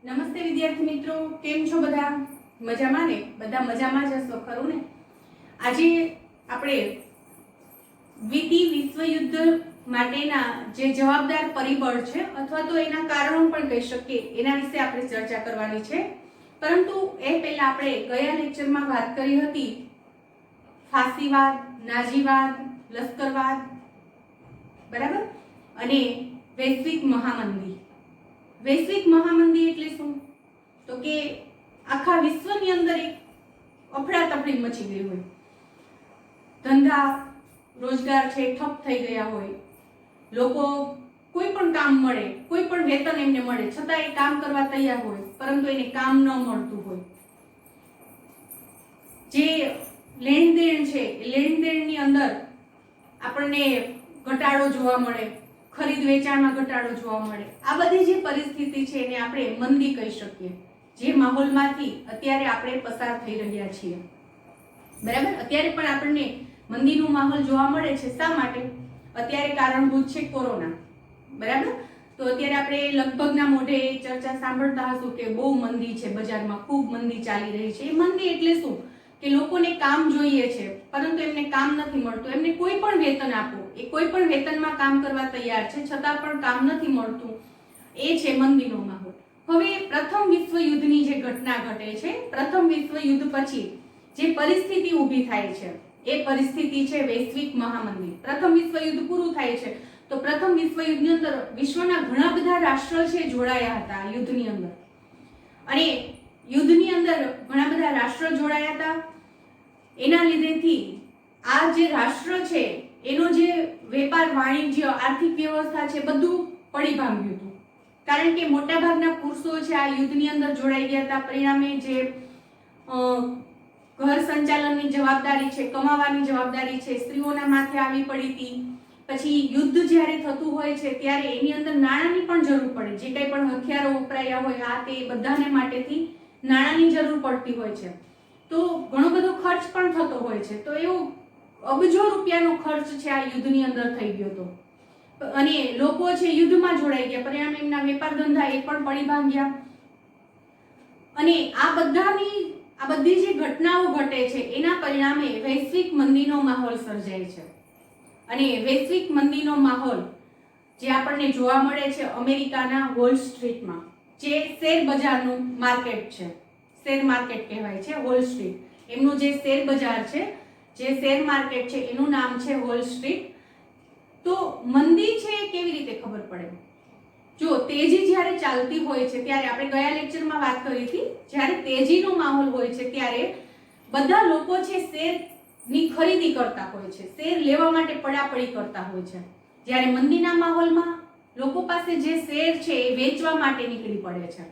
નમસ્તે વિદ્યાર્થી મિત્રો, કેમ છો બધા? મજામાં ને? બધા મજામાં જ હશો ખરું ને? આજે આપણે દ્વિતીય વિશ્વયુદ્ધ માટેના જે જવાબદાર પરિબળ છે અથવા તો એના કારણો પણ કહી શકીએ એના વિશે આપણે ચર્ચા કરવાની છે. પરંતુ એ પહેલા આપણે ગયા લેક્ચરમાં વાત કરી હતી ફાસીવાદ, નાઝીવાદ, લશ્કરવાદ, બરાબર, અને વૈશ્વિક મહામંદી. વૈશ્વિક મહામંદી એટલે શું? તો કે આખા વિશ્વની અંદર એક અફડાતફડી મચી ગઈ હોય, ધંધા રોજગાર છે ઠપ થઈ ગયા હોય, લોકો કોઈ પણ કામ મળે, કોઈ પણ વેતન એમને મળે છતાં એ કામ કરવા તૈયાર હોય પરંતુ એને કામ ન મળતું હોય. જે લેણદેણ છે એ લેણદેણની અંદર આપણને ઘટાડો જોવા મળે, ખરીદ વેચાણમાં ઘટાડો જોવા મળે. આ બધી જે પરિસ્થિતિ છે એને આપણે મંદી કહી શકીએ, જે માહોલમાંથી અત્યારે આપણે પસાર થઈ રહ્યા છીએ. બરાબર, અત્યારે પણ આપણને મંદીનો માહોલ જોવા મળે છે. શા માટે? અત્યારે કારણભૂત છે કોરોના. બરાબર, તો અત્યારે આપણે લગભગના મોઢે ચર્ચા સાંભળતા હશું કે બહુ મંદી છે બજારમાં, ખૂબ મંદી ચાલી રહી છે. એ મંદી એટલે શું? કે લોકોને કામ જોઈએ છે પરંતુ એમને કામ નથી મળતું. એમને કોઈ પણ વેતન આપો, એ કોઈ પણ વેતનમાં કામ કરવા તૈયાર છે છતાં પણ કામ નથી મળતું. એ છે મંદીનો માહોલ. હવે પ્રથમ વિશ્વયુદ્ધની જે ઘટના ઘટે છે, પ્રથમ વિશ્વયુદ્ધ પછી જે પરિસ્થિતિ ઊભી થાય છે એ પરિસ્થિતિ છે વૈશ્વિક મહામંદી. પ્રથમ વિશ્વયુદ્ધ પૂરું થાય છે તો પ્રથમ વિશ્વયુદ્ધની અંદર વિશ્વના ઘણા બધા રાષ્ટ્રો છે જોડાયા હતા યુદ્ધની અંદર, અને યુદ્ધની અંદર ઘણા બધા રાષ્ટ્રો જોડાયા હતા. એના લીધેથી આ જે રાષ્ટ્ર છે એનો જે વેપાર, વાણિજ્ય, આર્થિક વ્યવસ્થા છે બધું પડી ભાંગ્યું હતું. કારણ કે મોટા ભાગના પુરુષો છે આ યુદ્ધની અંદર જોડાઈ ગયા હતા. પરિણામે જે ઘર સંચાલનની જવાબદારી છે, કમાવાની જવાબદારી છે, સ્ત્રીઓના માથે આવી પડી હતી. પછી યુદ્ધ જ્યારે થતું હોય છે ત્યારે એની અંદર નાણાંની પણ જરૂર પડે. જે કંઈ પણ હથિયારો વપરાયા હોય આ તે બધાને માટેથી નાણાંની જરૂર પડતી હોય છે. તો ઘણો બધો ખર્ચ પણ થતો હોય છે. તો એવો અબજો રૂપિયાનો ખર્ચ છે આ યુદ્ધની અંદર થઈ ગયો હતો, અને લોકો છે યુદ્ધમાં જોડાઈ ગયા. પરિણામે એમના વેપાર ધંધા એ પણ પડી ભાંગ્યા. અને આ બધી જે ઘટનાઓ ઘટે છે એના પરિણામે વૈશ્વિક મંદીનો માહોલ સર્જાય છે. અને વૈશ્વિક મંદીનો માહોલ જે આપણને જોવા મળે છે અમેરિકાના વોલ સ્ટ્રીટમાં, જે શેર બજારનું માર્કેટ છે, શેર માર્કેટ કહેવાય છે વોલ સ્ટ્રીટ. એમનું જે શેર બજાર છે, જે શેર માર્કેટ છે એનું નામ છે વોલ સ્ટ્રીટ. તો મંદી છે કેવી રીતે ખબર પડે? જો તેજી જ્યારે ચાલતી હોય છે ત્યારે આપણે ગયા લેક્ચરમાં વાત કરી હતી, જ્યારે તેજીનો માહોલ હોય છે ત્યારે બધા લોકો છે શેરની ખરીદી કરતા હોય છે, શેર લેવા માટે પડાપડી કરતા હોય છે. જ્યારે મંદીના માહોલમાં લોકો પાસે જે શેર છે એ વેચવા માટે નીકળી પડે છે.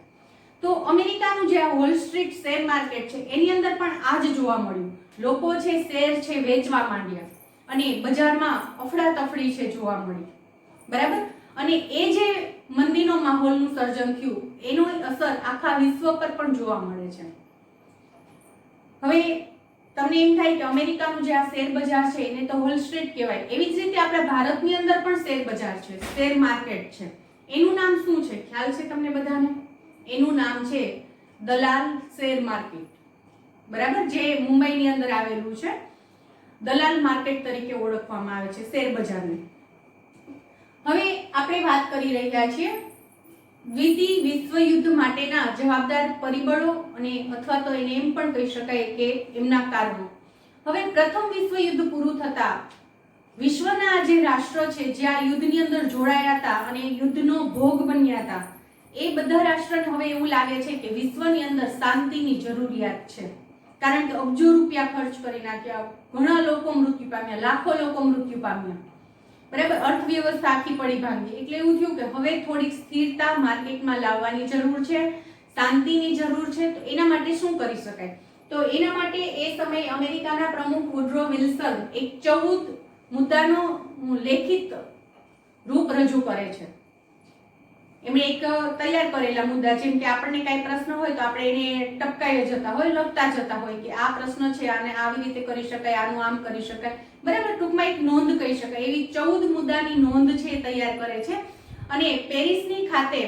તો અમેરિકાનું જે વોલ સ્ટ્રીટ શેર માર્કેટ છે એની અંદર પણ આ જ જોવા મળ્યું. લોકો છે શેર છે વેચવા માંડ્યા અને બજારમાં અફડાતફડી છે જોવા મળી. બરાબર, અને એ જે મંદીનો માહોલનું સર્જન થયું એનો અસર આખા વિશ્વ પર પણ જોવા મળે છે. હવે તમને એમ થાય કે અમેરિકાનું જે આ શેર બજાર છે એને તો વોલ સ્ટ્રીટ કહેવાય. એવી જ રીતે આપણા ભારતની અંદર પણ શેર બજાર છે, શેર માર્કેટ છે. એનું નામ શું છે ખ્યાલ છે તમને બધાને? એનું નામ છે દલાલ શેર માર્કેટ. બરાબર, જે મુંબઈની અંદર આવેલું છે. દલાલ માર્કેટ તરીકે ઓળખવામાં આવે છે શેર બજારને. હવે આપણે વાત કરી રહ્યા છીએ દ્વિતીય વિશ્વયુદ્ધ માટેના જવાબદાર પરિબળો અને અથવા તો એને એમ પણ કહી શકાય કે એમના કારણો. હવે પ્રથમ વિશ્વયુદ્ધ પૂરું થતા વિશ્વના જે રાષ્ટ્રો છે જે આ યુદ્ધની અંદર જોડાયા હતા અને યુદ્ધનો ભોગ બન્યા હતા એ બધા રાષ્ટ્રોને હવે એવું લાગે છે કે વિશ્વની અંદર શાંતિની જરૂરિયાત છે. કારણ કે અબજો રૂપિયા ખર્ચ કરી નાખ્યા, ઘણા લોકો મૃત્યુ પામ્યા, લાખો લોકો મૃત્યુ પામ્યા. બરાબર, અર્થવ્યવસ્થા આખી પડી ભાંગી. એટલે એવું થયું કે હવે થોડીક સ્થિરતા માર્કેટમાં લાવવાની જરૂર છે, શાંતિની જરૂર છે. તો એના માટે શું કરી શકાય? તો એના માટે એ સમયે અમેરિકાના પ્રમુખ વુડરો વિલ્સન એક 14 મુદ્દાનો લેખિત રૂપ રજૂ કરે છે. એમણે એક તૈયાર કરેલા મુદ્દા, જેમ કે આપણને કઈ પ્રશ્ન હોય તો આપણે એને ટપકાઈ જતા હોય, લખતા જતા હોય કે આ પ્રશ્ન છે, આને આવી રીતે કરી શકાય, આનું આમ કરી શકાય. બરાબર, ટૂંકમાં એક નોંધ કહી શકાય. એવી 14 મુદ્દાની નોંધ છે તૈયાર કરે છે અને પેરિસની ખાતે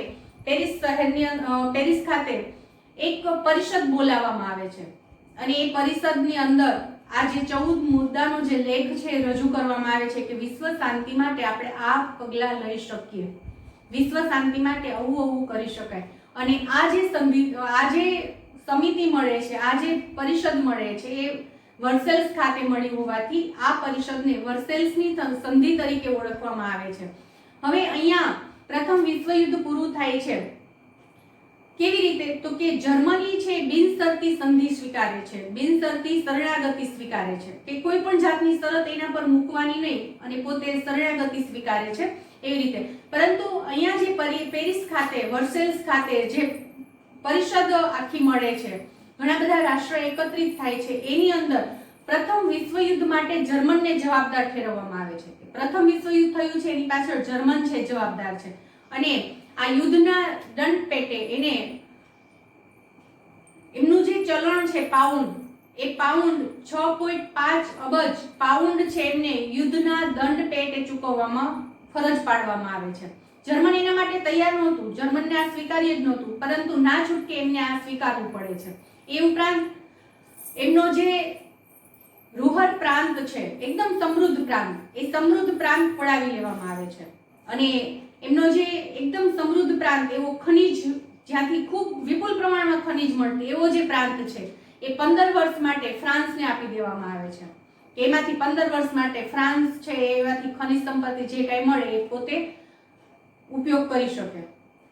પેરિસ ખાતે એક પરિષદ બોલાવવામાં આવે છે અને એ પરિષદની અંદર આ જે 14 મુદ્દાનો જે લેખ છે એ રજૂ કરવામાં આવે છે કે વિશ્વ શાંતિ માટે આપણે આ પગલાં લઈ શકીએ, વિશ્વ શાંતિ માટે આવું કરી શકાય. અને આ જે સમિતિ મળે છે, આ જે પરિષદ મળે છે એ વર્સેલ્સ ખાતે મળી હોવાથી આ પરિષદને વર્સેલ્સની સંધિ તરીકે ઓળખવામાં આવે છે. હવે અહીંયા પ્રથમ વિશ્વયુદ્ધ પૂરું થાય છે કેવી રીતે? તો કે જર્મની છે બિનશરતી સંધિ સ્વીકારે છે, બિનશરતી શરણાગતિ સ્વીકારે છે કે કોઈ પણ જાતની શરત એના પર મૂકવાની નહીં અને પોતે શરણાગતિ સ્વીકારે છે એવી રીતે. પરંતુ અહીંયા જે પેરિસ ખાતે વર્સેલ્સ ખાતે જે પરિષદ આખી મળે છે, ઘણા બધા રાષ્ટ્ર એકત્રિત થાય છે, એની અંદર પ્રથમ વિશ્વયુદ્ધ માટે જર્મનને જવાબદાર ઠેરવવામાં આવે છે. પ્રથમ વિશ્વયુદ્ધ થયું છે એની પાછળ જર્મન છે જવાબદાર છે અને આ યુદ્ધના દંડ પેટે એને એમનું જે ચલણ છે પાઉન્ડ, એ પાઉન્ડ 6.5 અબજ પાઉન્ડ છે એમને યુદ્ધના દંડ પેટે ચૂકવવામાં ફરજ પાડવામાં આવે છે. જર્મન એના માટે તૈયાર નહોતું, જર્મનને આ સ્વીકાર્ય જ નહોતું, પરંતુ ના છૂટકે એમને આ સ્વીકારવું પડે છે. એ ઉપરાંત એમનો જે રૂહર પ્રાંત છે, એકદમ સમૃદ્ધ પ્રાંત, એ સમૃદ્ધ પ્રાંત પડાવી લેવામાં આવે છે અને એમનો જે એકદમ સમૃદ્ધ પ્રાંત, એવો ખનિજ જ્યાંથી ખૂબ વિપુલ પ્રમાણમાં ખનિજ મળતી એવો જે પ્રાંત છે એ 15 વર્ષ માટે ફ્રાન્સને આપી દેવામાં આવે છે. એમાંથી 15 વર્ષ માટે ફ્રાન્સ છે એમાંથી ખનિજ સંપત્તિ જે કાંઈ મળે એ પોતે ઉપયોગ કરી શકે.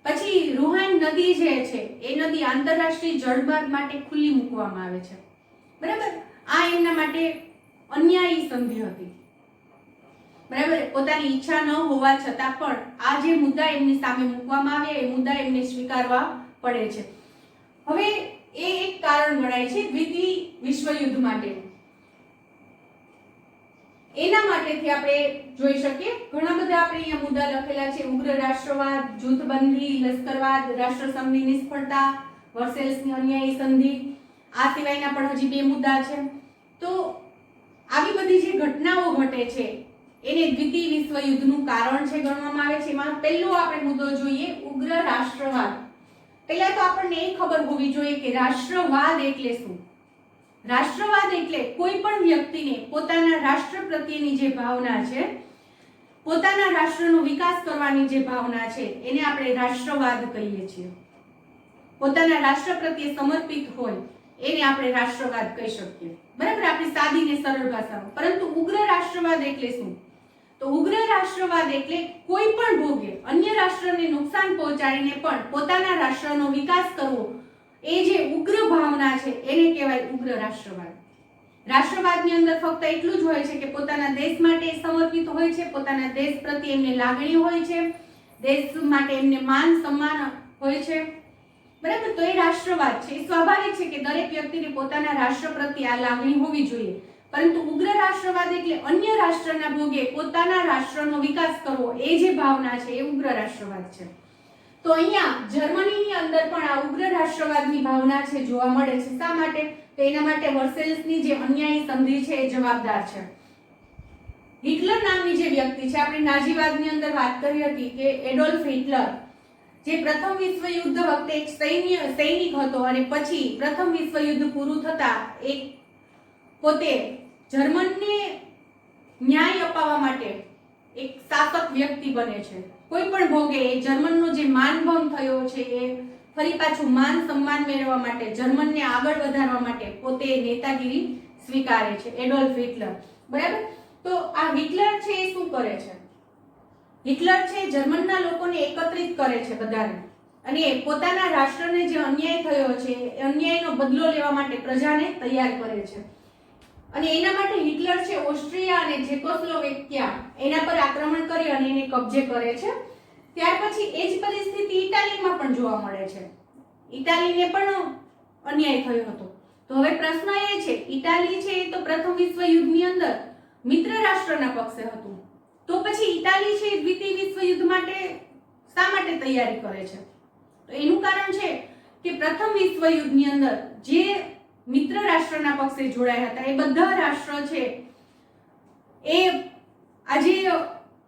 પછી રૂહાન નદી જે છે એ નદી આંતરરાષ્ટ્રીય જળમાર્ગ માટે ખુલ્લી મૂકવામાં આવે છે. બરાબર, આ એમના માટે અન્યાયી સંધિ હતી. બરાબર, પોતાની ઈચ્છા ન હોવા છતાં પણ આ જે મુદ્દા એમની સામે મૂકવામાં આવે એ મુદ્દા એમને સ્વીકારવા પડે છે. હવે એ એક કારણ ગણાય છે દ્વિતીય વિશ્વયુદ્ધ માટે. એના માટેથી આપણે જોઈ શકીએ ઘણા બધા આપણે અહીંયા મુદ્દા લખેલા છે: ઉગ્ર રાષ્ટ્રવાદ, જૂથબંધી, લશ્કરવાદ, રાષ્ટ્રસંઘની નિષ્ફળતા, વર્સેલ્સની અન્યાયી સંધિ. આ સિવાયના પણ હજી 2 મુદ્દા છે. તો આવી બધી જે ઘટનાઓ ઘટે છે એને દ્વિતીય વિશ્વયુદ્ધનું કારણ છે ગણવામાં આવે છે. એમાં પહેલો આપણે મુદ્દો જોઈએ ઉગ્ર રાષ્ટ્રવાદ. પહેલા તો આપણને એ ખબર હોવી જોઈએ કે રાષ્ટ્રવાદ એટલે શું. રાષ્ટ્રવાદ એટલે કોઈ પણ વ્યક્તિને પોતાના રાષ્ટ્ર પ્રત્યેની જે ભાવના છે, પોતાના રાષ્ટ્રનો વિકાસ કરવાની જે ભાવના છે, એને આપણે રાષ્ટ્રવાદ કહીએ છીએ. પોતાના રાષ્ટ્ર પ્રત્યે સમર્પિત હોય એને આપણે રાષ્ટ્રવાદ કહી શકીએ. બરાબર, આપણી સાદી ને સરળ ભાષામાં. પરંતુ ઉગ્ર રાષ્ટ્રવાદ એટલે શું? તો ઉગ્ર રાષ્ટ્રવાદ એટલે કોઈ પણ ભોગે અન્ય રાષ્ટ્રને નુકસાન પહોંચાડીને પણ પોતાના રાષ્ટ્રનો વિકાસ કરવો, એ જે ઉગ્ર ભાવના છે એને કહેવાય ઉગ્ર રાષ્ટ્રવાદ. રાષ્ટ્રવાદની અંદર ફક્ત એટલું જ હોય છે કે પોતાના દેશ માટે સમર્પિત હોય છે, પોતાના દેશ પ્રત્યે એમને લાગણી હોય છે, દેશ માટે એમને માન સન્માન હોય છે. બરાબર, તો એ રાષ્ટ્રવાદ છે. એ સ્વાભાવિક છે કે દરેક વ્યક્તિને પોતાના રાષ્ટ્ર પ્રત્યે આ લાગણી હોવી જોઈએ. પરંતુ ઉગ્ર રાષ્ટ્રવાદ એટલે અન્ય રાષ્ટ્રના ભોગે પોતાના રાષ્ટ્રનો વિકાસ કરવો, એ જે ભાવના છે એ ઉગ્ર રાષ્ટ્રવાદ છે. તો અહીંયા જર્મનીની અંદર પણ આ ઉગ્ર રાષ્ટ્રવાદની ભાવના છે જોવા મળે છે. શા માટે? તો એના માટે વર્સેલ્સની જે અન્યાયી સંધિ છે એ જવાબદાર છે. હિટલર નામની જે વ્યક્તિ છે, આપણે નાઝીવાદની અંદર વાત કરી હતી કે એડોલ્ફ હિટલર જે પ્રથમ વિશ્વયુદ્ધ વખતે એક સૈનિક હતો અને પછી પ્રથમ વિશ્વયુદ્ધ પૂરું થતા એક પોતે જર્મનને ન્યાય અપાવવા માટે એક શાસક વ્યક્તિ બને છે. કોઈ પણ ભોગે એ જર્મનનો જે માનભંગ થયો છે એ ફરી પાછું માન સન્માન મેળવવા માટે, જર્મનને આગળ વધારવા માટે પોતે નેતાગીરી સ્વીકારે છે, એડોલ્ફ હિટલર. બરાબર, તો આ હિટલર છે એ શું કરે છે? હિટલર છે જર્મનના લોકોને એકત્રિત કરે છે બધાને અને પોતાના રાષ્ટ્રને જે અન્યાય થયો છે એ અન્યાયનો બદલો લેવા માટે પ્રજાને તૈયાર કરે છે. અને એના માટે હિટલર છે ઓસ્ટ્રિયા અને ચેકોસ્લોવેકિયા એના પર આક્રમણ કરી અને એને કબજે કરે છે. ત્યાર પછી એ જ પરિસ્થિતિ ઇટાલીમાં પણ જોવા મળે છે. ઇટાલીને પણ અન્યાય થયો હતો. તો હવે પ્રશ્ન એ છે, ઇટાલી છે એ તો પ્રથમ વિશ્વયુદ્ધની અંદર મિત્ર રાષ્ટ્રના પક્ષે હતું, તો પછી ઇટાલી છે દ્વિતીય વિશ્વયુદ્ધ માટે શા માટે તૈયારી કરે છે? તો એનું કારણ છે કે પ્રથમ વિશ્વયુદ્ધની અંદર જે મિત્ર રાષ્ટ્રના પક્ષે જોડાયા હતા એ બધા રાષ્ટ્ર છે એ આજે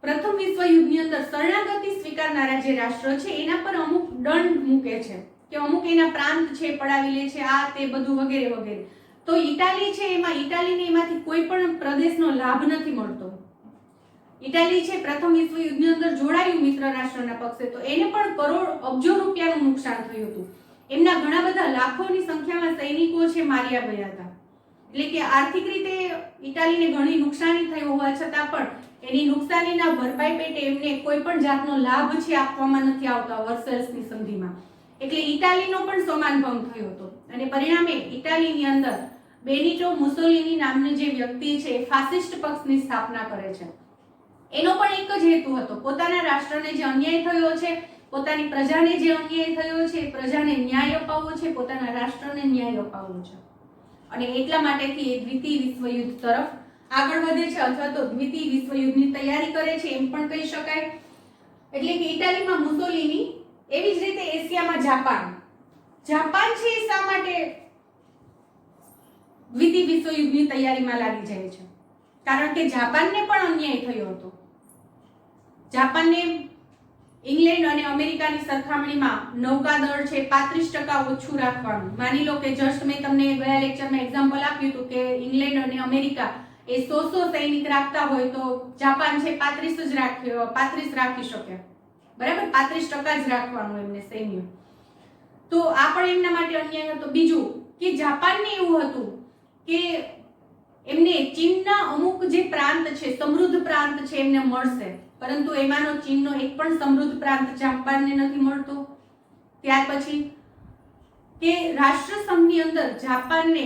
પ્રથમ વિશ્વયુદ્ધની અંદર શરણાગતિ સ્વીકારનારા જે રાષ્ટ્ર છે એના પર અમુક દંડ મૂકે છે કે અમુક એના પ્રાંત છે પડાવી લે છે, આ તે બધું વગેરે વગેરે. તો ઇટાલી છે ઇટાલીને એમાંથી કોઈ પણ પ્રદેશનો લાભ નથી મળતો. ઇટાલી છે પ્રથમ વિશ્વયુદ્ધની અંદર જોડાયું મિત્ર રાષ્ટ્રના પક્ષે, તો એને પણ કરોડ અબજો રૂપિયાનું નુકસાન થયું હતું. એમના ઘણા બધા લાખોની સંખ્યામાં સૈનિકો છે માર્યા ગયા હતા. એટલે કે આર્થિક રીતે ઇટાલીને ઘણી નુકસાની થઈ હોવા છતાં પણ એની નુકસાનીના ભરપાઈ પેટે એમને કોઈ પણ જાતનો લાભ છે આપવામાં નથી આવતા વર્સેલ્સની સંધિમાં. એટલે ઇટાલીનો પણ સમાન ભંગ થયો હતો અને પરિણામે ઇટાલીની અંદર બેનિટો મુસોલિની નામની જે વ્યક્તિ છે ફાસિસ્ટ પક્ષની સ્થાપના કરે છે. એનો પણ એક જ હેતુ હતો, પોતાના રાષ્ટ્રને જે અન્યાય થયો છે, પોતાની પ્રજાને જે અન્યાય થયો છે, પ્રજાને ન્યાય અપાવવો છે, પોતાના રાષ્ટ્રને ન્યાય અપાવવો છે. અને એટલા માટેથી એ દ્વિતીય વિશ્વયુદ્ધ તરફ આગળ વધે છે અથવા તો દ્વિતીય વિશ્વયુદ્ધની તૈયારી કરે છે એમ પણ કહી શકાય. એટલે કે ઇટાલીમાં મુસોલિની, એવી જ રીતે એશિયામાં જાપાન છે શા માટે દ્વિતીય વિશ્વયુદ્ધની તૈયારીમાં લાગી જાય છે? કારણ કે જાપાનને પણ અન્યાય થયો હતો. જાપાનને ઇંગ્લેન્ડ અને અમેરિકાની સરખામણીમાં નૌકાદળ છે 35% ઓછું રાખવાનું. માની લો કે જસ્ટ મેં તમને ગયા લેક્ચરમાં એક્ઝામ્પલ આપ્યું હતું કે ઇંગ્લેન્ડ અને અમેરિકા એ 100 સૈનિક રાખતા હોય તો જાપાન છે 35 રાખી શકે, બરાબર, 35% જ રાખવાનું એમને સૈન્ય. તો આ પણ એમના માટે અન્યાય હતો. બીજું કે જાપાનને એવું હતું કે એમને ચીનના અમુક જે પ્રાંત છે, સમૃદ્ધ પ્રાંત છે એમને મળશે, પરંતુ એમાંનો ચીનનો એક પણ સમૃદ્ધ પ્રાંત જાપાનને નથી મળતો. ત્યાર પછી કે રાષ્ટ્રસંઘની અંદર જાપાનને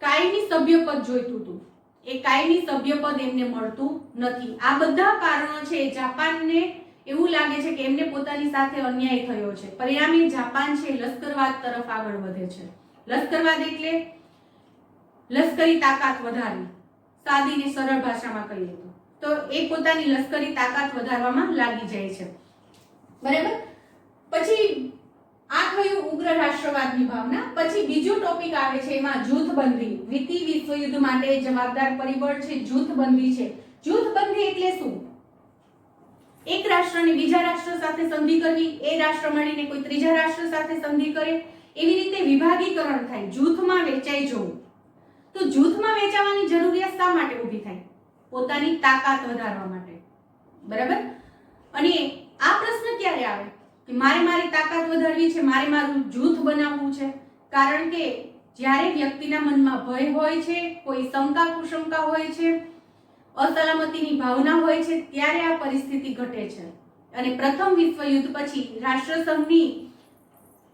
કાયમી સભ્યપદ જોઈતું હતું, એ કાયમી સભ્યપદ એમને મળતું નથી. આ બધા કારણો છે જાપાનને એવું લાગે છે કે એમને પોતાની સાથે અન્યાય થયો છે. પરિણામે જાપાન છે લશ્કરવાદ તરફ આગળ વધે છે. લશ્કરવાદ એટલે લશ્કરી તાકાત વધારવી, સાદી ને સરળ ભાષામાં કહીએ તો એ પોતાની લશ્કરી તાકાત વધારવામાં લાગી જાય છે, બરાબર. પછી આ થયું ઉગ્ર રાષ્ટ્રવાદની ભાવના. પછી બીજો ટોપિક આવે છે એમાં જૂથબંધી. દ્વિતીય વિશ્વયુદ્ધ માટે જવાબદાર પરિબળ છે જૂથબંધી છે. જૂથબંધી એટલે શું? એક રાષ્ટ્રની બીજા રાષ્ટ્ર સાથે સંધિ કરવી, એ રાષ્ટ્ર મળીને કોઈ ત્રીજા રાષ્ટ્ર સાથે સંધિ કરે, એવી રીતે વિભાગીકરણ થાય, જૂથમાં વેચાઈ જવું. તો જૂથમાં વેચાવાની જરૂરિયાત શા માટે ઊભી થાય? પોતાની તાકાત વધારવા માટે, બરાબર. અને આ પ્રશ્ન ક્યારે આવે કે મારે મારી તાકાત વધારવી છે, મારે મારું જૂથ બનાવવું છે? કારણ કે જ્યારે વ્યક્તિના મનમાં ભય હોય છે, કોઈ શંકા કુશંકા હોય છે, અસલામતીની ભાવના હોય છે, ત્યારે આ પરિસ્થિતિ ઘટે છે. અને પ્રથમ વિશ્વયુદ્ધ પછી રાષ્ટ્રસંઘની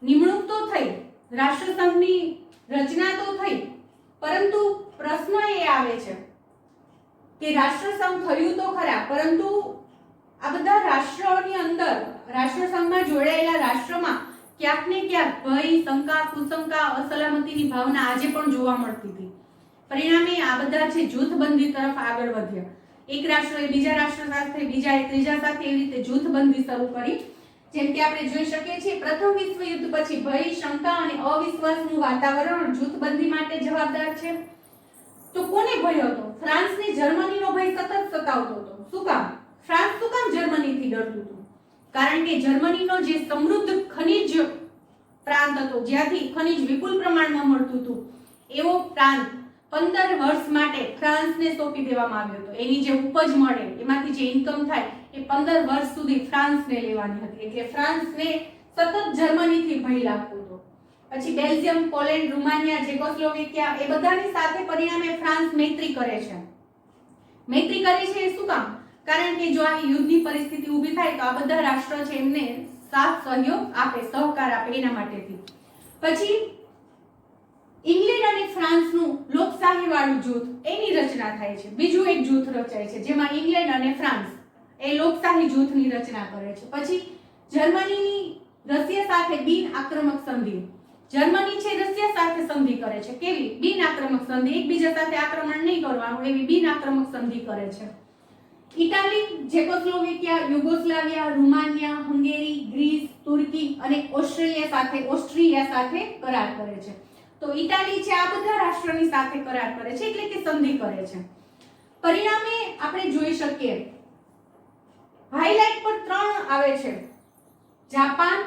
નિમણૂક તો થઈ, રાષ્ટ્રસંઘની રચના તો થઈ, પરંતુ પ્રશ્ન એ આવે છે કે રાષ્ટ્રસંઘ થયું તો ખરા, પરંતુ આ બધા રાષ્ટ્રોની અંદર રાષ્ટ્રસંઘમાં જોડાયેલા રાષ્ટ્રમાં ક્યાંક ને ક્યાંક ભય, શંકા, કુશંકા, અસલામતીની ભાવના આજે પણ જોવા મળતી હતી. પરિણામે આ બધા છે જૂથબંધી તરફ આગળ વધ્યા. એક રાષ્ટ્રએ બીજા રાષ્ટ્ર સાથે, બીજાએ ત્રીજા સાથે, એવી રીતે જૂથબંધી શરૂ કરી. જેમ કે આપણે જોઈ શકીએ છીએ પ્રથમ વિશ્વયુદ્ધ પછી ભય, શંકા અને અવિશ્વાસનું વાતાવરણ જૂથબંધી માટે જવાબદાર છે. તો કોને ભય હતો? ફ્રાન્સને જર્મનીનો ભય સતત સતાવતો હતો. શું કામ? ફ્રાન્સ શું કામ જર્મનીથી ડરતું હતું? કારણ કે જર્મનીનો જે સમૃદ્ધ ખનિજ પ્રાંત હતો, જ્યાંથી ખનિજ વિપુલ પ્રમાણમાં મળતું હતું, એવો પ્રાંત 15 વર્ષ માટે ફ્રાન્સને સોંપી દેવામાં આવ્યો હતો. એની જે ઉપજ મળે, એમાંથી જે ઇન્કમ થાય, એ 15 વર્ષ સુધી ફ્રાન્સને લેવાની હતી. એટલે ફ્રાન્સને સતત જર્મનીથી ભય લાગતો હતો. પછી બેલ્જિયમ, પોલેન્ડ, રૂમાનિયા, ચેકોસ્લોવેકિયા એ બધાની સાથે પરિણામે ફ્રાન્સ મૈત્રી કરે છે. મૈત્રી કરે છે એ શું કામ? કારણ કે જો આ યુદ્ધની પરિસ્થિતિ ઊભી થાય તો આ બધા રાષ્ટ્રો છે એમને સાથ સહયોગ આપે, સહકાર આપે, એના માટેથી. પછી ઇંગ્લેન્ડ અને ફ્રાન્સનું લોકશાહીવાળું જૂથ, એની રચના થાય છે. બીજું એક જૂથ રચાય છે જેમાં ઇંગ્લેન્ડ અને ફ્રાન્સ એ લોકશાહી જૂથની રચના કરે છે. પછી જર્મનીની રશિયા સાથે બિન આક્રમક સંધિ. જર્મની છે રશિયા સાથે સંધિ કરે છે. કેવી? બિન આક્રમક સંધિ, એકબીજા સાથે આક્રમણ નહીં કરવાનું, એવી બિન આક્રમક સંધિ કરે છે. ઇટાલી, ચેકોસ્લોવેકિયા, યુગોસ્લાવિયા, રૂમાનિયા, હંગેરી, ગ્રીસ, તુર્કી અને ઓસ્ટ્રિયા સાથે કરાર કરે છે. તો ઇટાલી છે આ બધા રાષ્ટ્રોની સાથે કરાર કરે છે, એટલે કે સંધિ કરે છે. પરિણામે આપણે જોઈ શકીએ હાઇલાઇટ પર 3 આવે છે: જાપાન,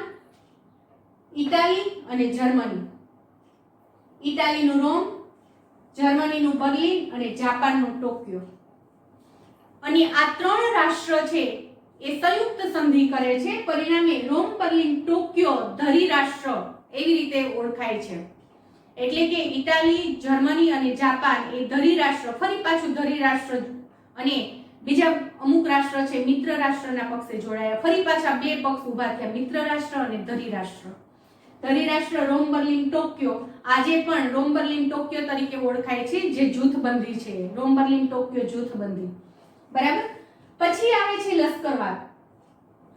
ઇટાલી અને જર્મની. ઇટાલીનું રોમ, જર્મનીનું બર્લિન અને જાપાનનું ટોક્યો. અને આ 3 રાષ્ટ્ર છે એ સંયુક્ત સંધિ કરે છે. પરિણામે રોમ, બર્લિન, ટોક્યો ધરી રાષ્ટ્ર એવી રીતે ઓળખાય છે. એટલે કે ઇટાલી, જર્મની અને જાપાન એ ધરી રાષ્ટ્ર, ફરી પાછું ધરી રાષ્ટ્ર, અને બીજા અમુક રાષ્ટ્ર છે મિત્ર રાષ્ટ્રના પક્ષે જોડાયા. ફરી પાછા 2 પક્ષ ઊભા થયા, મિત્ર રાષ્ટ્ર અને ધરી રાષ્ટ્ર. ધરી રાષ્ટ્ર રોમ, બર્લિન, ટોક્યો આજે પણ રોમ, બર્લિન, ટોક્યો તરીકે ઓળખાય છે, જે જૂથબંધી છે. રોમ, બર્લિન, ટોક્યો જૂથબંધી. બરાબર. પછી આવે છે લશ્કરવાદ,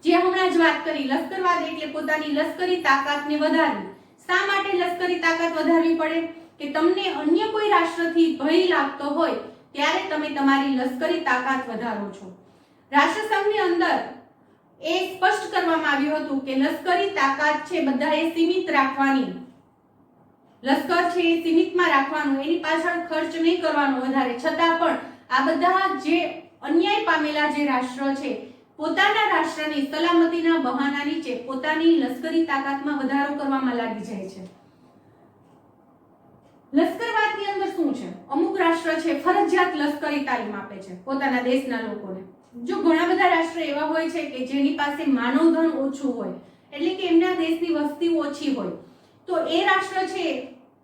જે હમણાં જ વાત કરી. લશ્કરવાદ એટલે પોતાની લશ્કરી તાકાતને વધારવી. શા માટે લશ્કરી તાકાત વધારવી પડે? કે તમને અન્ય કોઈ રાષ્ટ્રથી ભય લાગતો હોય ત્યારે તમે તમારી લશ્કરી તાકાત વધારો છો. રાષ્ટ્રસંઘની અંદર એ સ્પષ્ટ કરવામાં આવ્યું હતું કે લશ્કરી તાકાત છે બધાએ સીમિત રાખવાની. લશ્કર છે એ સીમિતમાં રાખવાનું, એની પાછળ ખર્ચ નહીં કરવાનો વધારે. છતાં પણ આ બધા જે અન્યાય પામેલા જે રાષ્ટ્ર છે પોતાના રાષ્ટ્રની સલામતીના બહાના નીચે પોતાની લશ્કરી તાકાતમાં વધારો કરવામાં લાગી જાય છે. લશ્કરવાદની અંદર શું છે? અમુક રાષ્ટ્ર છે ફરજિયાત લશ્કરી તાલીમ આપે છે પોતાના દેશના લોકોને. જો ઘણા બધા રાષ્ટ્ર એવા હોય છે કે જેની પાસે માનવધન ઓછું હોય, એટલે કે એમના દેશની વસ્તી ઓછી હોય, તો એ રાષ્ટ્ર છે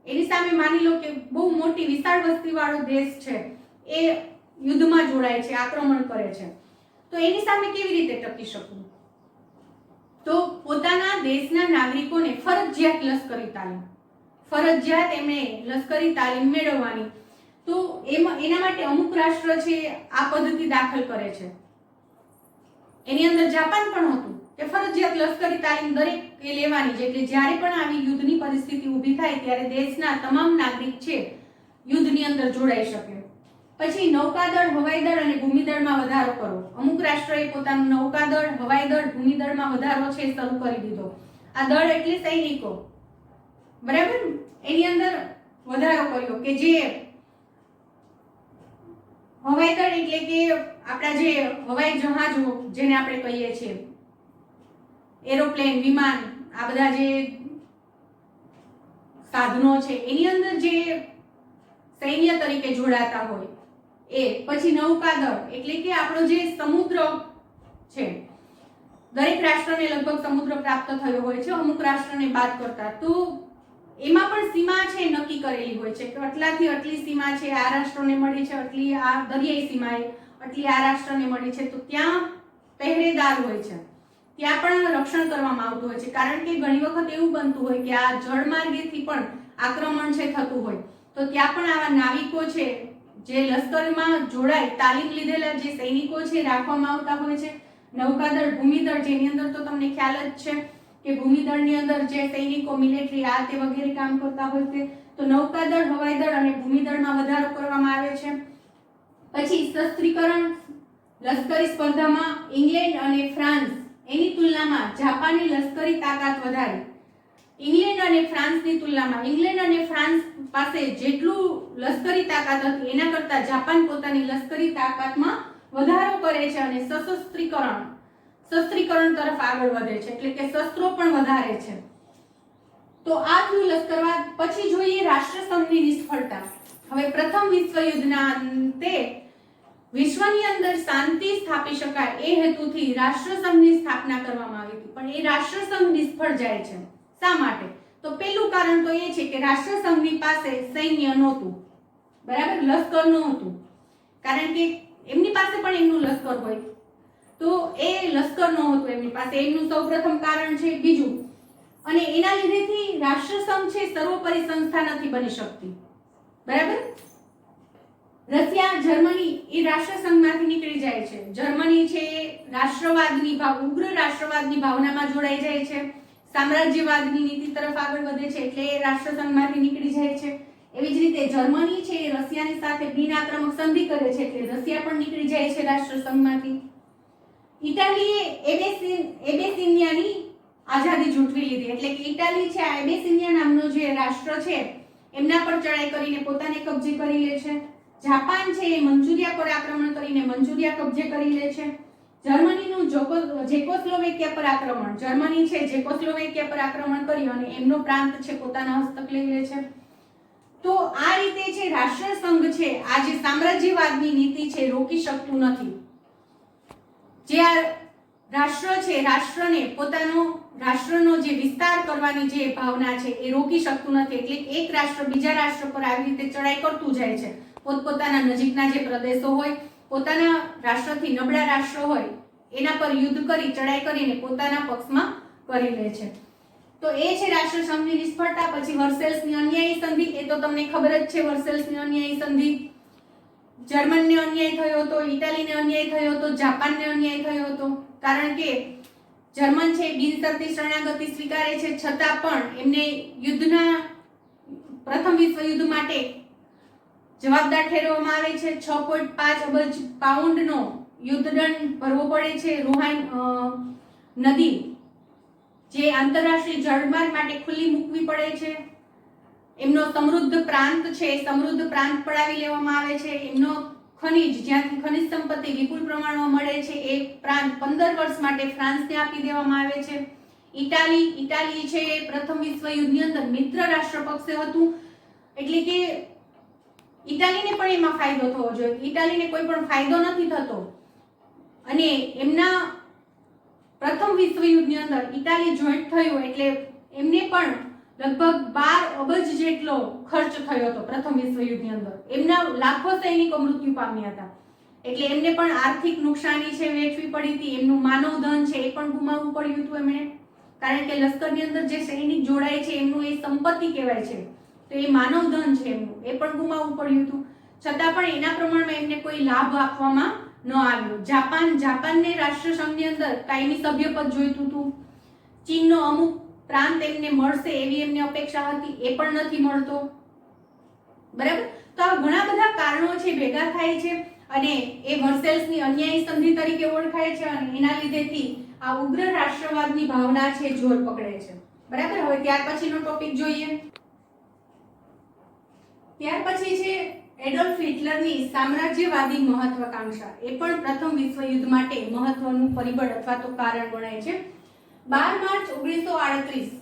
એની સામે માની લો કે બહુ મોટી વિશાળ વસ્તીવાળો દેશ છે, એ યુદ્ધમાં જોડાય છે, આક્રમણ કરે છે, તો એની સામે કેવી રીતે ટકી શકવું? તો પોતાના દેશના નાગરિકોને ફરજિયાત લશ્કરી તાલીમ, ફરજિયાત એમણે લશ્કરી તાલીમ મેળવવાની. તો એના માટે અમુક રાષ્ટ્ર છે આ પદ્ધતિ દાખલ કરે છે. એની અંદર જાપાન પણ હતું કે ફરજિયાત લશ્કરી તાલીમ દરેકે લેવાની છે, એટલે જ્યારે પણ આવી યુદ્ધની પરિસ્થિતિ ઊભી થાય ત્યારે દેશના તમામ નાગરિક છે યુદ્ધની અંદર જોડાઈ શકે. પછી નૌકાદળ, હવાઈદળ અને ભૂમિદળમાં વધારો કરવો. અમુક રાષ્ટ્રોએ પોતાનું નૌકાદળ, હવાઈદળ, ભૂમિદળમાં વધારો છે શરૂ કરી દીધો. આ દળ એટલે સૈનિકો, બરાબર. એની અંદર વધારો કર્યો કે જે હવાઈદળ એટલે કે આપણા જે હવાઈ જહાજો જેને આપણે કહીએ છીએ, એરોપ્લેન, વિમાન, આ બધા જે સાધનો છે એની અંદર જે સૈન્ય તરીકે જોડાતા હોય એ. પછી નૌકાદળ એટલે કે આપણો જે સમુદ્ર છે, દરેક રાષ્ટ્રને લગભગ સમુદ્ર પ્રાપ્ત થયો હોય છે અમુક રાષ્ટ્રને બાદ કરતા. તો એમાં પણ સીમા છે નક્કી કરેલી હોય છે કે આટલાથી આટલી સીમા છે આ રાષ્ટ્રોને મળી છે, આટલી આ દરિયાઈ સીમાએ આટલી આ રાષ્ટ્રને મળી છે. તો ત્યાં પહેરેદાર હોય છે, ત્યાં પણ રક્ષણ કરવામાં આવતું હોય છે. કારણ કે ઘણી વખત એવું બનતું હોય કે આ જળમાર્ગેથી પણ આક્રમણ છે થતું હોય, તો ત્યાં પણ આવા નાવિકો છે જે લશ્કરમાં જોડાય, તાલીમ લીધેલા જે સૈનિકો છે રાખવામાં આવતા હોય છે. નૌકાદળ, ભૂમિદળ, જેની અંદર તો તમને ખ્યાલ જ છે કે ભૂમિદળની અંદર જે સૈનિકો મિલિટરી આ તે વગેરે કામ કરતા હોય છે. તો નૌકાદળ, હવાઈદળ અને ભૂમિદળમાં વધારો કરવામાં આવે છે. પછી શસ્ત્રીકરણ. લશ્કરી સ્પર્ધામાં ઇંગ્લેન્ડ અને ફ્રાન્સ એની તુલનામાં જાપાનની લશ્કરી તાકાત વધારી. ઇંગ્લેન્ડ અને ફ્રાન્સની તુલનામાં ઇંગ્લેન્ડ અને ફ્રાન્સ પાસે જેટલું લશ્કરી તાકાત હતી એના કરતાં જાપાન પોતાની લશ્કરી તાકાતમાં વધારો કરે છે અને શસ્ત્રીકરણ તરફ આગળ વધે છે, એટલે કે શસ્ત્રો પણ વધારે છે. તો આ થયું લશ્કરવાદ. પછી જોઈએ રાષ્ટ્રસંઘની નિષ્ફળતા. હવે પ્રથમ વિશ્વયુદ્ધના અંતે વિશ્વની અંદર શાંતિ સ્થાપી શકાય એ હેતુથી રાષ્ટ્રસંઘની સ્થાપના કરવામાં આવી હતી, પણ એ રાષ્ટ્રસંઘ નિષ્ફળ જાય છે. શા માટે? તો પહેલું કારણ તો એ છે કે રાષ્ટ્રસંઘની પાસે સૈન્ય નહોતું, બરાબર, લશ્કર નહોતું. કારણ કે એમની પાસે પણ એમનું લશ્કર હોય, તો એ લશ્કર નહોતું એમની પાસે, એમનું સૌપ્રથમ કારણ છે. બીજું, અને એના લીધેથી રાષ્ટ્રસંઘ છે સર્વોપરી સંસ્થા નથી બની શકતી, બરાબર. રશિયા, જર્મની એ રાષ્ટ્રસંઘમાંથી નીકળી જાય છે. જર્મની છે રાષ્ટ્રવાદની ઉગ્ર રાષ્ટ્રવાદની ભાવનામાં જોડાઈ જાય છે, સામ્રાજ્યવાદની નીતિ તરફ આગળ વધે છે, એટલે એ રાષ્ટ્રસંઘમાંથી નીકળી જાય છે. એવી જ રીતે જર્મની છે એ રશિયાની સાથે બિન આક્રમક સંધિ કરે છે, એટલે રશિયા પણ નીકળી જાય છે રાષ્ટ્રસંઘમાંથી. ઇટાલીએ એબેસિનિયાની આઝાદી ઝૂંટવી લીધી, એટલે કે ઇટાલી છે આ એબેસિનિયા નામનો જે રાષ્ટ્ર છે એમના પર ચડાઈ કરીને પોતાને કબજે કરી લે છે. જાપાન છે એ મંચુરિયા પર આક્રમણ કરીને મંચુરિયા કબજે કરી લે છે. જર્મનીનું જેકોસ્લોવેકિયા પર આક્રમણ, જર્મની છે જેકોસ્લોવેકિયા પર આક્રમણ કર્યું અને એમનો પ્રાંત છે પોતાના હસ્તક લઈ લે છે. તો આ રીતે છે રાષ્ટ્રસંઘ છે આ જે સામ્રાજ્યવાદની નીતિ છે રોકી શકતું નથી. જે આ રાષ્ટ્ર છે રાષ્ટ્રને રાષ્ટ્રનો જે વિસ્તાર કરવાની જે ભાવના છે એ રોકી શકતું નથી. એટલે એક રાષ્ટ્ર બીજા રાષ્ટ્ર પર આવી રીતે ચડાઈ કરતું જાય છે. પોતપોતાના નજીકના જે પ્રદેશો હોય, પોતાના રાષ્ટ્રથી નબળા રાષ્ટ્ર હોય એના પર યુદ્ધ કરી ચડાઈ કરીને પોતાના પક્ષમાં કરી લે છે. તો એ છે રાષ્ટ્રસંઘની નિષ્ફળતા. પછી વર્સેલ્સની અન્યાયી સંધિ, એ તો તમને ખબર જ છે. વર્સેલ્સની અન્યાયી સંધિ, જર્મનને અન્યાય થયો હતો, ઇટાલીને અન્યાય થયો હતો, જાપાનને અન્યાય થયો હતો. કારણ કે જર્મન છે બિનશરતી શરણાગતિ સ્વીકારે છે, છતાં પણ એમને યુદ્ધના પ્રથમ વિશ્વ યુદ્ધ માટે જવાબદાર ઠેરવવામાં આવે છે. 6.5 અબજ પાઉન્ડનો યુદ્ધદંડ ભરવો પડે છે. રોહાઇન નદી જે આંતરરાષ્ટ્રીય જળમાર્ગ માટે ખુલ્લી મૂકવી પડે છે. એમનો સમૃદ્ધ પ્રાંત છે સમૃદ્ધ પ્રાંત પડાવી લેવામાં આવે છે. એમનો ખનિજ, જ્યાંથી ખનિજ સંપત્તિ વિપુલ પ્રમાણમાં મળે છે, એ પ્રાંત 15 વર્ષ માટે ફ્રાન્સને આપી દેવામાં આવે છે. ઇટાલી છે એ પ્રથમ વિશ્વ યુદ્ધની અંદર મિત્ર રાષ્ટ્ર પક્ષે હતું, એટલે કે ઇટાલીને પણ એમાં ફાયદો થવો જોઈએ. ઇટાલીને કોઈ પણ ફાયદો નથી થતો અને એમના પ્રથમ વિશ્વ યુદ્ધની અંદર ઇટાલી જોઈન્ટ થયું એટલે એમને પણ લગભગ 12 અબજ જેટલો ખર્ચ થયો હતો પ્રથમ વિશ્વ યુદ્ધની અંદર. એમના લાખો સૈનિકો મૃત્યુ પામ્યા હતા. એટલે એમને પણ આર્થિક નુકસાની છે વેઠવી પડી હતી. એમનું માનવ ધન છે એ પણ ગુમાવવું પડ્યું હતું એમણે, કારણ કે લશ્કરની અંદર જે સૈનિક જોડાય છે એમનું એ સંપત્તિ કહેવાય છે, તો એ માનવ ધન છે એમનું, એ પણ ગુમાવવું પડ્યું હતું. છતાં પણ એના પ્રમાણમાં એમને કોઈ લાભ આપવામાં ન આવ્યો. જાપાનને રાષ્ટ્રસંઘની અંદર કાયમી સભ્યપદ જોઈતું હતું. ચીનનો અમુક પ્રાંત એમને મળશે એવી એમને અપેક્ષા હતી, એ પણ નથી મળતો. બરાબર. તો આ ઘણા બધા કારણો છે ભેગા થાય છે અને એ વર્સેલ્સની અન્યાયી સંધિ તરીકે ઓળખાય છે અને એના લીધેથી આ ઉગ્ર રાષ્ટ્રવાદની ભાવના છે જોર પકડે છે. બરાબર. હવે ત્યાર પછીનો ટોપિક જોઈએ. ત્યાર પછી છે એડોલ્ફ હિટલરની સામ્રાજ્યવાદી મહત્વાકાંક્ષા. એ પણ પ્રથમ વિશ્વ યુદ્ધ માટે મહત્વનું પરિબળ અથવા તો કારણ ગણાય છે. 12 માર્ચ 1938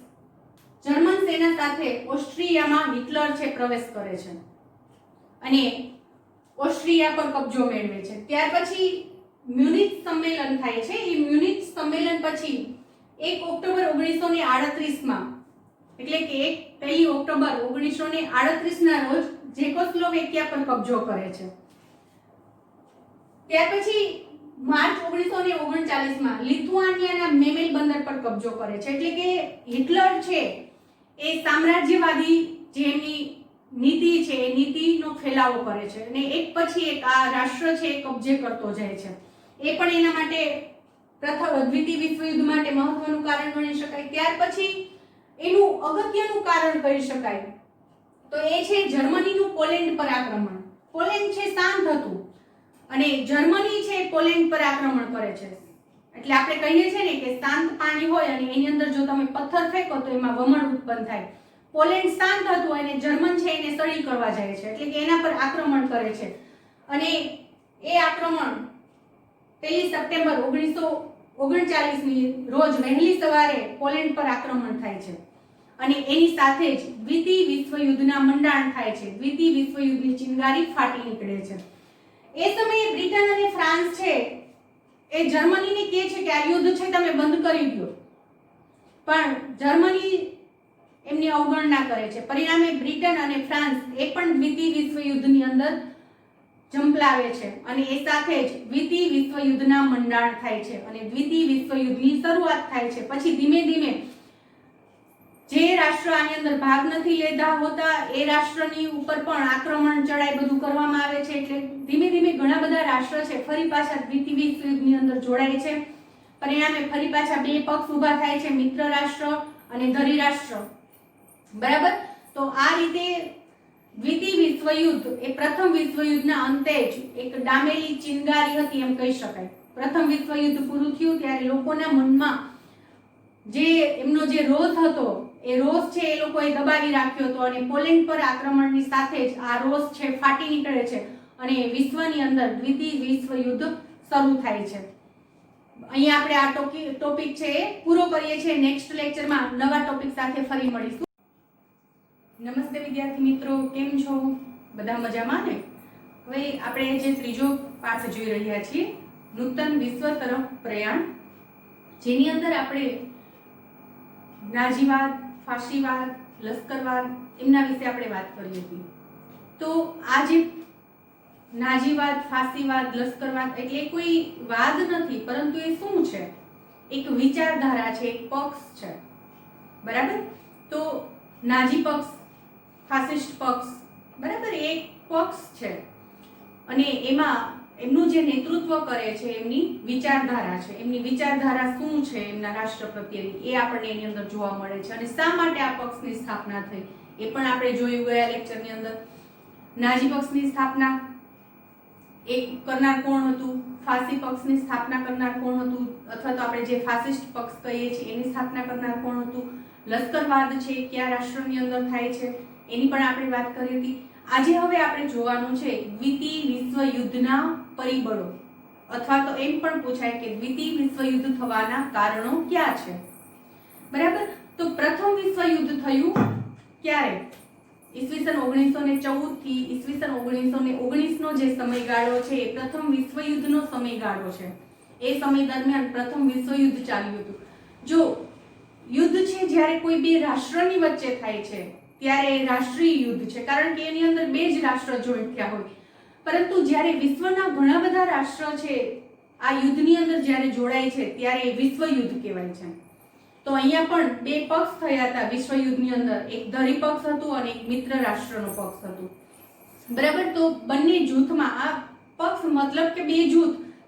જર્મન સેના સાથે ઓસ્ટ્રિયામાં હિટલર છે પ્રવેશ કરે છે અને ઓસ્ટ્રિયા પર કબજો મેળવે છે. ત્યાર પછી મ્યુનિચ સંમેલન થાય છે. એ મ્યુનિચ સંમેલન પછી 1 ઓક્ટોબર 1938 એટલે કે 1 ઓક્ટોબર 1938 ના રોજ જેકોસ્લોવેકિયા પર કબજો કરે છે. ત્યાર પછી માર્ચ 1939 લિથુઆનિયાના મેમેલ બંદર પર કબજો કરે છે. એટલે કે હિટલર છે એ સામ્રાજ્યવાદી જે એમની નીતિ છે એ નીતિનો ફેલાવો કરે છે અને એક પછી એક આ રાષ્ટ્ર છે એ કબજે કરતો જાય છે. એ પણ એના માટે દ્વિતીય વિશ્વ યુદ્ધ માટે મહત્વનું કારણ ગણી શકાય. ત્યાર પછી એનું અગત્યનું કારણ કહી શકાય તો એ છે જર્મનીનું પોલેન્ડ પર આક્રમણ. પોલેન્ડ છે શાંત હતું અને જર્મની છે પોલેન્ડ પર આક્રમણ કરે છે. એટલે આપણે કહીએ છીએ ને કે શાંત પાણી હોય અને એની અંદર જો તમે પથ્થર ફેંકો તો એમાં વમળ ઉત્પન્ન થાય. પોલેન્ડ શાંત હતું અને જર્મન છે એને સળી કરવા જાય છે, એટલે કે એના પર આક્રમણ કરે છે અને એ આક્રમણ 1 સપ્ટેમ્બર 1939ની રોજ વહેલી સવારે પોલેન્ડ પર આક્રમણ થાય છે અને એની સાથે જ દ્વિતીય વિશ્વ યુદ્ધના મંડાણ થાય છે. દ્વિતીય વિશ્વ યુદ્ધની ચિનગારી ફાટી નીકળે છે. એ સમયે બ્રિટન અને ફ્રાન્સ છે એ જર્મનીને કહે છે કે આ યુદ્ધ છે તમે બંધ કરી દો, પણ જર્મની એમની અવગણના કરે છે. પરિણામે બ્રિટન અને ફ્રાન્સ એ પણ દ્વિતીય વિશ્વ યુદ્ધની અંદર ઝંપલાવે છે અને એ સાથે જ દ્વિતીય વિશ્વ યુદ્ધના મંડાણ થાય છે અને દ્વિતીય વિશ્વ યુદ્ધની શરૂઆત થાય છે. પછી ધીમે ધીમે જે રાષ્ટ્ર આની અંદર ભાગ નથી લેતા હોતા એ રાષ્ટ્રની ઉપર પણ આક્રમણ ચડાઈ બધું કરવામાં આવે છે. એટલે ધીમે ધીમે ઘણા બધા રાષ્ટ્ર છે ફરી પાછા દ્વિતીય વિશ્વ યુદ્ધની અંદર જોડાય છે. પરિણામે ફરી પાછા બે પક્ષ ઊભા થાય છે, મિત્ર રાષ્ટ્ર અને ધરી રાષ્ટ્ર. બરાબર. તો આ રીતે દ્વિતીય વિશ્વ યુદ્ધ એ પ્રથમ વિશ્વ યુદ્ધના અંતે જ એક ડામેલી ચિનગારી હતી એમ કહી શકાય. પ્રથમ વિશ્વ યુદ્ધ પૂરું થયું ત્યારે લોકોના મનમાં જે એમનો જે રોષ હતો એ રોષ છે એ લોકોએ દબાવી રાખ્યો હતો અને પોલેન્ડ પર આક્રમણની સાથે જ આ રોષ છે ફાટી નીકળે છે અને વિશ્વની અંદર દ્વિતીય વિશ્વ યુદ્ધ શરૂ થાય છે. અહીંયા આપણે આ ટોપિક છે એ પૂરો કરીએ છીએ. નેક્સ્ટ લેક્ચરમાં નવા ટોપિક સાથે ફરી મળીશું. નમસ્તે વિદ્યાર્થી મિત્રો, કેમ છો? બધા મજામાં ને? હવે આપણે જે ત્રીજો પાઠ જોઈ રહ્યા છીએ, નૂતન વિશ્વ તરફ પ્રયાણ, જેની અંદર આપણે નાજીવાદ, ફાશીવાદ, લશ્કરવાદ એમના વિશે આપણે વાત કરી હતી. તો આ જે નાજીવાદ, ફાશીવાદ, લશ્કરવાદ એટલે કોઈ વાદ નથી, પરંતુ એ શું છે? એક વિચારધારા છે, એક પક્ષ છે. બરાબર? તો નાજી પક્ષ, ફાસિસ્ટ પક્ષ, બરાબર, એક પક્ષ છે અને એમાં એમનું જે નેતૃત્વ કરે છે એમની વિચારધારા છે. એમની વિચારધારા શું છે એમના રાષ્ટ્ર પ્રત્યેની, એ આપણને એની અંદર જોવા મળે છે. અને શા માટે આ પક્ષની સ્થાપના થઈ એ પણ આપણે જોયું ગયા લેક્ચરની અંદર. નાજી પક્ષની સ્થાપના એક કરનાર કોણ હતું, ફાસી પક્ષની સ્થાપના કરનાર કોણ હતું, અથવા તો આપણે જે ફાસિસ્ટ પક્ષ કહીએ છીએ એની સ્થાપના કરનાર કોણ હતું, લશ્કરવાદ છે કયા રાષ્ટ્રની અંદર થાય છે એની પણ આપણે વાત કરી હતી. આજે હવે આપણે જોવાનું છે દ્વિતીય વિશ્વ યુદ્ધના પરિબળો, અથવા તો એમ પણ પૂછાય કે દ્વિતીય વિશ્વ યુદ્ધ થવાના કારણો ક્યાં છે. બરાબર? તો પ્રથમ વિશ્વ યુદ્ધ થયું ક્યારે? ઈસવીસન 1914 થી ઈસવીસન 1919 નો જે સમયગાળો છે એ પ્રથમ વિશ્વ યુદ્ધનો સમયગાળો છે. એ સમય દરમિયાન પ્રથમ વિશ્વ યુદ્ધ ચાલ્યું હતું. જો યુદ્ધ છે જ્યારે કોઈ બે રાષ્ટ્રની વચ્ચે થાય છે ત્યારે રાષ્ટ્રીય યુદ્ધ છે, કારણ કે એની અંદર બે જ રાષ્ટ્ર જોઈન્ટ થયા હોય. પરંતુ જ્યારે વિશ્વના ઘણા બધા રાષ્ટ્ર છે આ યુદ્ધની અંદર જ્યારે જોડાય છે ત્યારે વિશ્વ યુદ્ધ કહેવાય છે. તો અહીંયા પણ બે પક્ષ થયા હતા વિશ્વ યુદ્ધની અંદર. એક ધરી પક્ષ હતું અને એક મિત્ર રાષ્ટ્રનો પક્ષ હતું. બરાબર? તો બંને જૂથમાં, આ પક્ષ મતલબ કે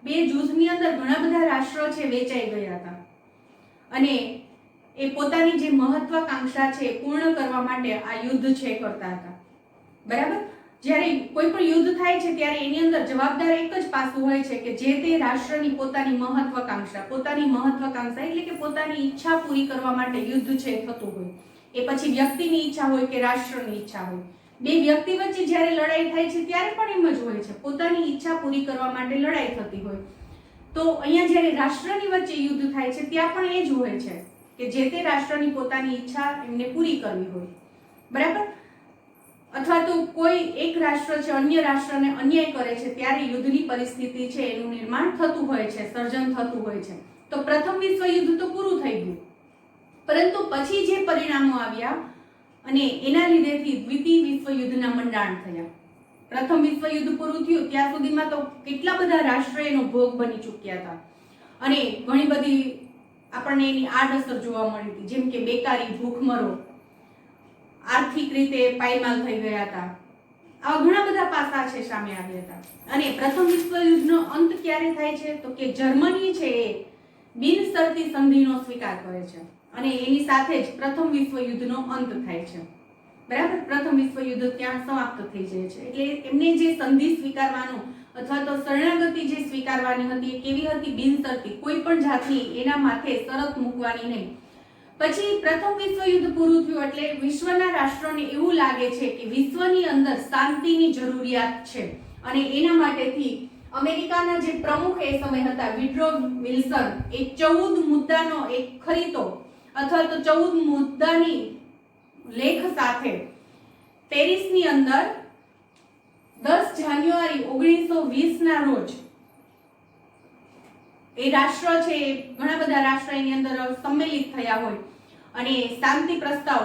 બે જૂથની અંદર ઘણા બધા રાષ્ટ્રો છે વેચાઈ ગયા હતા અને એ પોતાની જે મહત્વાકાંક્ષા છે પૂર્ણ કરવા માટે આ યુદ્ધ છે કરતા હતા. બરાબર? જ્યારે કોઈ પણ યુદ્ધ થાય છે ત્યારે એની અંદર જવાબદાર એક જ પાસું હોય છે કે જે તે રાષ્ટ્રની પોતાની મહત્વાકાંક્ષા એટલે કે પોતાની ઈચ્છા પૂરી કરવા માટે યુદ્ધ છે થતું હોય. એ પછી વ્યક્તિની ઈચ્છા હોય કે રાષ્ટ્રની ઈચ્છા હોય. બે વ્યક્તિ વચ્ચે જ્યારે લડાઈ થાય છે ત્યારે પણ એમ જ હોય છે, પોતાની ઈચ્છા પૂરી કરવા માટે લડાઈ થતી હોય. તો અહીંયા જ્યારે રાષ્ટ્રની વચ્ચે યુદ્ધ થાય છે ત્યાં પણ એ જ હોય છે કે જે તે રાષ્ટ્રની પોતાની ઈચ્છા એમને પૂરી કરવી હોય. બરાબર? અથવા તો કોઈ એક રાષ્ટ્ર છે અન્ય રાષ્ટ્રને અન્યાય કરે છે ત્યારે યુદ્ધની પરિસ્થિતિ છે એનું નિર્માણ થતું હોય છે, સર્જન થતું હોય છે. તો પ્રથમ વિશ્વ યુદ્ધ તો પૂરું થઈ ગયું, પરંતુ પછી જે પરિણામો આવ્યા અને એના લીધેથી દ્વિતીય વિશ્વ યુદ્ધના મંડાણ થયા. પ્રથમ વિશ્વ યુદ્ધ પૂરું થયું ત્યાં સુધીમાં તો કેટલા બધા રાષ્ટ્રો એનો ભોગ બની ચૂક્યા હતા અને ઘણી બધી આપણને એની આડઅસર જોવા મળી હતી, જેમ કે બેકારી, ભૂખમરો, આર્થિક રીતે પાયમાલ થઈ ગયા હતા. આવા ઘણા બધા પાસા છે સામે આવ્યા હતા. અને પ્રથમ વિશ્વ યુદ્ધનો અંત ક્યારે થાય છે? તો કે જર્મની છે એ બિનશરતી સંધિનો સ્વીકાર કરે છે અને એની સાથે જ પ્રથમ વિશ્વ યુદ્ધનો અંત થાય છે. બરાબર? પ્રથમ વિશ્વ યુદ્ધ ત્યાં સમાપ્ત થઈ જાય છે. એટલે એમને જે સંધિ સ્વીકારવાનો અથવા તો શરણાગતિ જે સ્વીકારવાની હતી એ કેવી હતી? બિનશરતી, કોઈ પણ જાતની એના માથે શરત મૂકવાની નહીં. પછી પ્રથમ વિશ્વ યુદ્ધ પૂરું થયું એટલે વિશ્વના રાષ્ટ્રોને એવું લાગે છે કે વિશ્વની અંદર શાંતિની જરૂરિયાત છે અને એના માટેથી અમેરિકાના જે પ્રમુખ એ સમય હતા વિડ્રો વિલ્સન, એ 14 મુદ્દાનો એક ખરીતો અથવા તો 14 મુદ્દાની લેખ સાથે પેરિસની અંદર 10 જાન્યુઆરી 1920 ના રોજ એ રાષ્ટ્ર છે, ઘણા બધા રાષ્ટ્ર એની અંદર સંમેલિત થયા હોય અને શાંતિ પ્રસ્તાવ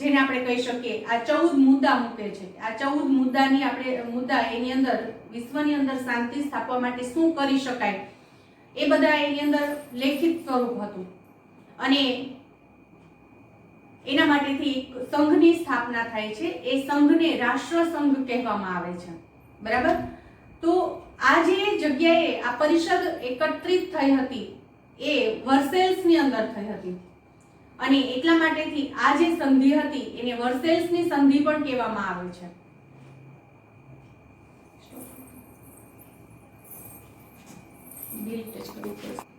જેને આપણે કહી શકીએ આ 14 મુદ્દા મૂકે છે. આ 14 મુદ્દાની મુદ્દા એની અંદર વિશ્વની અંદર શાંતિ સ્થાપવા માટે શું કરી શકાય એ બધા એની અંદર લેખિત સ્વરૂપ હતું અને એના માટેથી એક સંઘની સ્થાપના થાય છે. એ સંઘને રાષ્ટ્ર સંઘ કહેવામાં આવે છે. બરાબર? તો આ જે જગ્યાએ આ પરિષદ એકત્રિત થઈ હતી એ વર્સેલ્સની અંદર થઈ હતી અને એટલા માટેથી આ જે સંધિ હતી એને વર્સેલ્સની સંધિ પણ કહેવામાં આવે છે. દિલ ટચ કરવું પડશે.